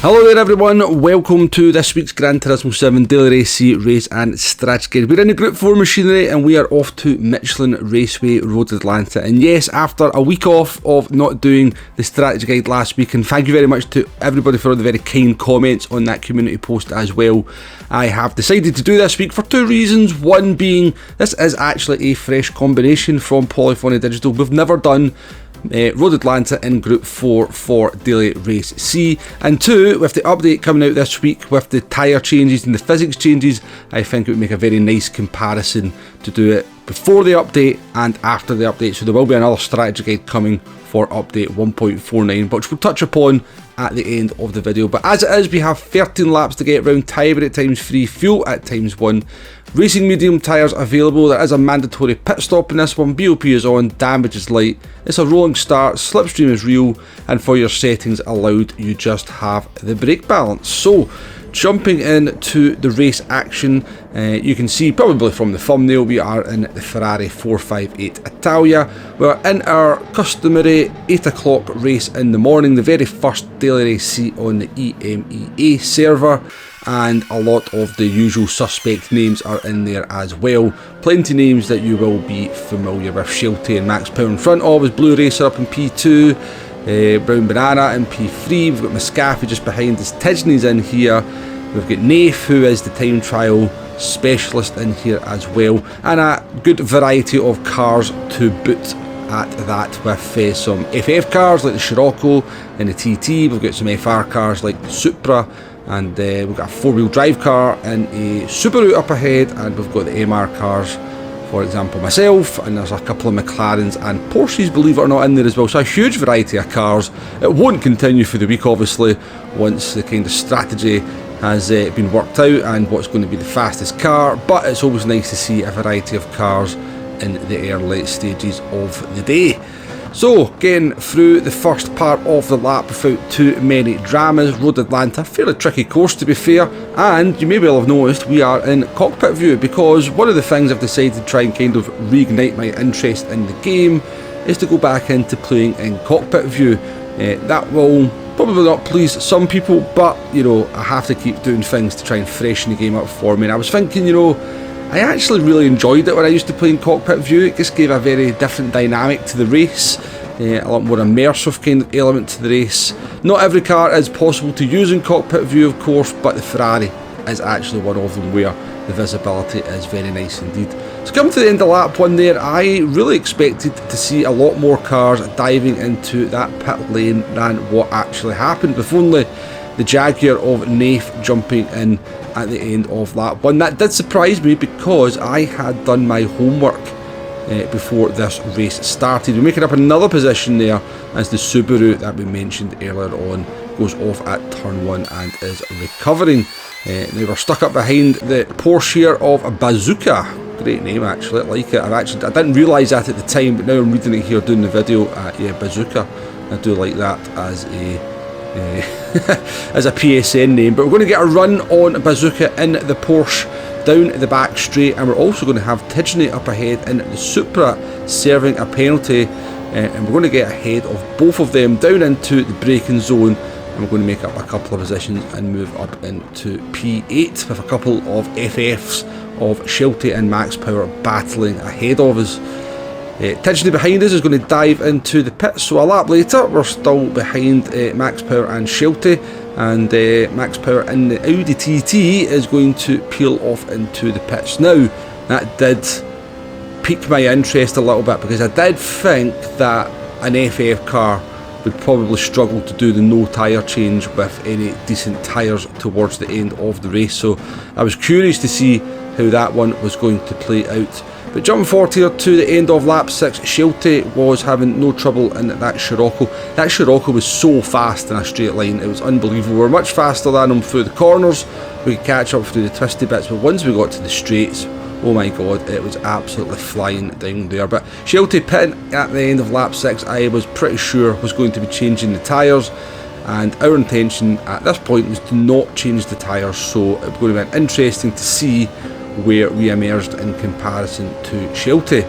Hello there everyone, welcome to this week's Gran Turismo 7 Daily Race Race and Strategy Guide. We're in the Group 4 machinery and we are off to Michelin Raceway Road Atlanta. And yes, after a week off of not doing the Strategy Guide last week, and thank you very much to everybody for all the very kind comments on that community post as well, I have decided to do this week for two reasons. One being, this is actually a fresh combination from Polyphony Digital. We've never done Road Atlanta in Group 4 for Daily Race C, and two, with the update coming out this week with the tyre changes and the physics changes, I think it would make a very nice comparison to do it before the update and after the update. So there will be another strategy guide coming for update 1.49, which we'll touch upon at the end of the video. But as it is, we have 13 laps to get round, tyre at times 3, fuel at times 1. Racing medium tyres available. There is a mandatory pit stop in this one. BOP is on, damage is light. It's a rolling start, slipstream is real, and for your settings allowed, you just have the brake balance. So, jumping into the race action, you can see probably from the thumbnail we are in the Ferrari 458 Italia. We're in our customary 8 o'clock race in the morning, the very first Daily Race C on the EMEA server, and a lot of the usual suspect names are in there as well. Plenty names that you will be familiar with. Shelty and Max Power in front of us, Blue Racer up in P2, Brown Banana in P3, we've got Muscafi just behind us, Tidney's in here, we've got Naif, who is the time trial specialist, in here as well, and a good variety of cars to boot at that, with some FF cars like the Scirocco and the TT. We've got some FR cars like the Supra, and we've got a 4-wheel drive car and a Subaru up ahead, and we've got the MR cars, for example myself, and there's a couple of McLarens and Porsches, believe it or not, in there as well. So a huge variety of cars. It won't continue for the week obviously, once the kind of strategy has been worked out and what's going to be the fastest car, but it's always nice to see a variety of cars in the early stages of the day. So, getting through the first part of the lap without too many dramas. Road Atlanta, fairly tricky course to be fair, and you may well have noticed we are in cockpit view, because one of the things I've decided to try and kind of reignite my interest in the game is to go back into playing in cockpit view. That will probably not please some people, but you know, I have to keep doing things to try and freshen the game up for me. And I was thinking, you know, I actually really enjoyed it when I used to play in cockpit view. It just gave a very different dynamic to the race, a lot more immersive kind of element to the race. Not every car is possible to use in cockpit view, of course, but the Ferrari is actually one of them where the visibility is very nice indeed. So coming to the end of lap 1 there, I really expected to see a lot more cars diving into that pit lane than what actually happened, with only the Jaguar of Naif jumping in at the end of lap 1. That did surprise me, because I had done my homework before this race started. We're making up another position there as the Subaru that we mentioned earlier on goes off at turn 1 and is recovering. Now we're stuck up behind the Porsche here of a Bazooka. Great name actually, I like it. I didn't realise that at the time, but now I'm reading it here doing the video. Yeah, Bazooka, I do like that as a as a PSN name. But we're going to get a run on Bazooka in the Porsche down the back straight, and we're also going to have Tidney up ahead in the Supra serving a penalty, and we're going to get ahead of both of them down into the braking zone, and we're going to make up a couple of positions and move up into P8 with a couple of FFs of Shelty and Max Power battling ahead of us. Tidney behind us is going to dive into the pits, so a lap later we're still behind Max Power and Shelty, and Max Power in the Audi TT is going to peel off into the pits. Now, that did pique my interest a little bit, because I did think that an FF car would probably struggle to do the no tyre change with any decent tyres towards the end of the race, so I was curious to see how that one was going to play out. But jumping forward here to the end of lap 6, Shelty was having no trouble in that Scirocco. That Scirocco was so fast in a straight line, it was unbelievable. We were much faster than him through the corners, we could catch up through the twisty bits, but once we got to the straights, oh my god, it was absolutely flying down there. But Shelty pitting at the end of lap 6, I was pretty sure was going to be changing the tyres, and our intention at this point was to not change the tyres, so it was going to be interesting to see where we emerged in comparison to Shelty.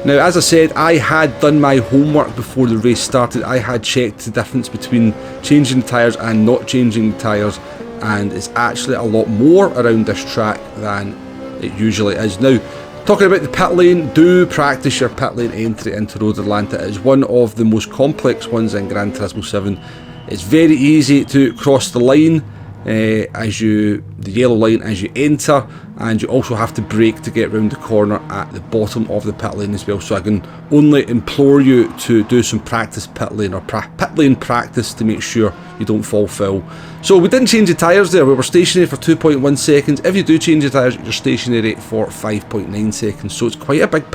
Now, as I said, I had done my homework before the race started. I had checked the difference between changing the tyres and not changing the tyres, and it's actually a lot more around this track than it usually is. Now, talking about the pit lane, do practice your pit lane entry into Road Atlanta. It is one of the most complex ones in Gran Turismo 7. It's very easy to cross the line, the yellow line as you enter, and you also have to brake to get round the corner at the bottom of the pit lane as well. So I can only implore you to do some practice pit lane or pit lane practice to make sure you don't fall foul. So we didn't change the tyres there, we were stationary for 2.1 seconds. If you do change the tyres, you're stationary for 5.9 seconds. So it's quite a big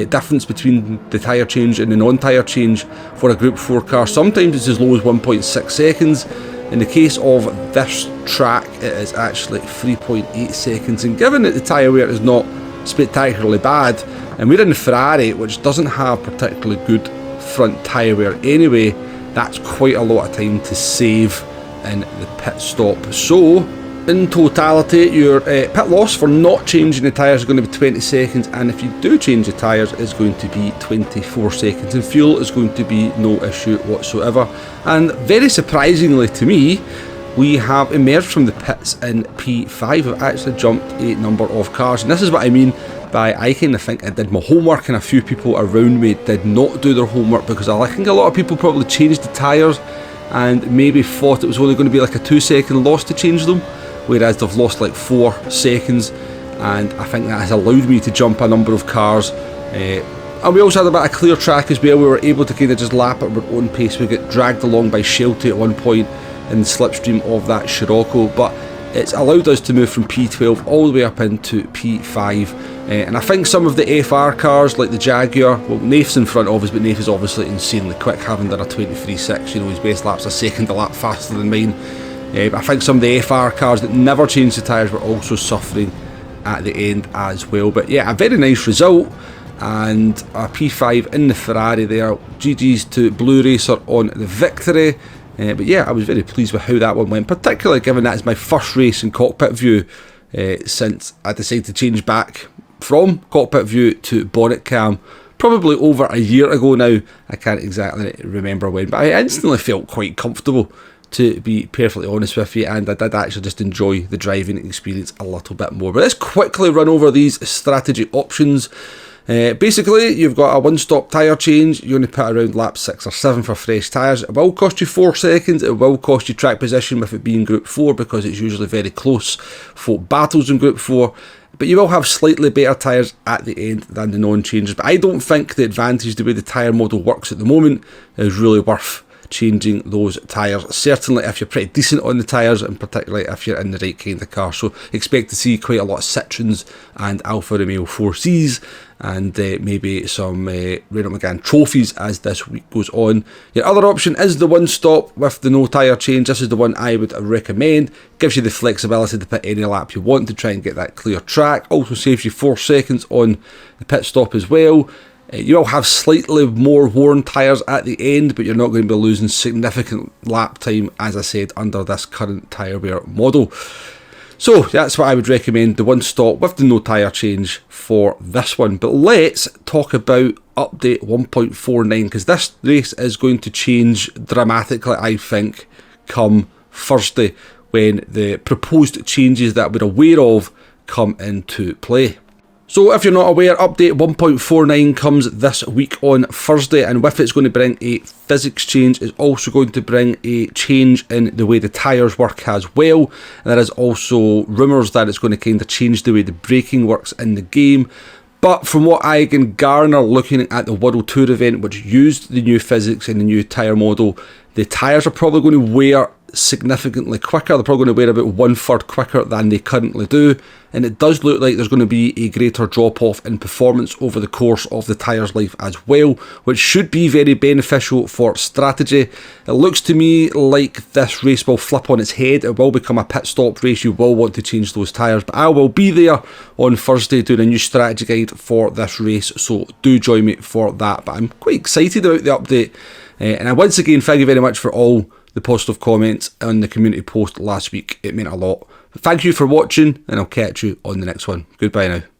difference between the tyre change and the non-tyre change for a Group 4 car. Sometimes it's as low as 1.6 seconds. In the case of this track, it is actually 3.8 seconds, and given that the tyre wear is not spectacularly bad, and we're in the Ferrari, which doesn't have particularly good front tyre wear anyway, that's quite a lot of time to save in the pit stop. So in totality, your pit loss for not changing the tyres is going to be 20 seconds, and if you do change the tyres, it's going to be 24 seconds, and fuel is going to be no issue whatsoever. And very surprisingly to me, we have emerged from the pits in P5. I've actually jumped a number of cars, and this is what I mean by I kind of think I did my homework, and a few people around me did not do their homework, because I think a lot of people probably changed the tyres and maybe thought it was only going to be like a 2-second loss to change them, whereas they've lost like 4 seconds, and I think that has allowed me to jump a number of cars. And we also had a bit of clear track as well. We were able to kind of just lap at our own pace. We get dragged along by Shelty at one point in the slipstream of that Scirocco, but it's allowed us to move from P12 all the way up into P5. And I think some of the FR cars, like the Jaguar, well, Naif's in front of us, but Naif is obviously insanely quick, having done a 23.6. You know, his best lap's a second a lap faster than mine. But I think some of the FR cars that never changed the tyres were also suffering at the end as well. But yeah, a very nice result, and a P5 in the Ferrari there. GG's to Blue Racer on the victory. But yeah, I was very pleased with how that one went, particularly given that is my first race in cockpit view since I decided to change back from cockpit view to bonnet cam. Probably over a year ago now. I can't exactly remember when, but I instantly felt quite comfortable, to be perfectly honest with you, and I did actually just enjoy the driving experience a little bit more. But let's quickly run over these strategy options. Basically, you've got a one-stop tyre change. You only put around lap 6 or 7 for fresh tyres. It will cost you 4 seconds. It will cost you track position with it being Group 4, because it's usually very close for battles in Group 4. But you will have slightly better tyres at the end than the non-changes. But I don't think the advantage, the way the tyre model works at the moment, is really worth changing those tyres, certainly if you're pretty decent on the tyres, and particularly if you're in the right kind of car. So expect to see quite a lot of Citroens and Alfa Romeo 4Cs, and maybe some Renault Megane trophies as this week goes on. Your other option is the one stop with the no tyre change. This is the one I would recommend. Gives you the flexibility to put any lap you want to try and get that clear track. Also saves you 4 seconds on the pit stop as well. You will have slightly more worn tyres at the end, but you're not going to be losing significant lap time, as I said, under this current tyre wear model. So that's what I would recommend, the one stop with the no tyre change for this one. But let's talk about update 1.49, because this race is going to change dramatically, I think, come Thursday, when the proposed changes that we're aware of come into play. So if you're not aware, update 1.49 comes this week on Thursday, and with it's going to bring a physics change. It's also going to bring a change in the way the tyres work as well. And there is also rumours that it's going to kind of change the way the braking works in the game. But from what I can garner looking at the World Tour event, which used the new physics and the new tyre model, the tyres are probably going to wear significantly quicker. They're probably going to wear about 1/3 quicker than they currently do, and it does look like there's going to be a greater drop off in performance over the course of the tyre's life as well, which should be very beneficial for strategy. It looks to me like this race will flip on its head. It will become a pit stop race. You will want to change those tyres, but I will be there on Thursday doing a new strategy guide for this race, so do join me for that. But I'm quite excited about the update, and I once again thank you very much for all the positive comments on the community post last week. It meant a lot. Thank you for watching, and I'll catch you on the next one. Goodbye now.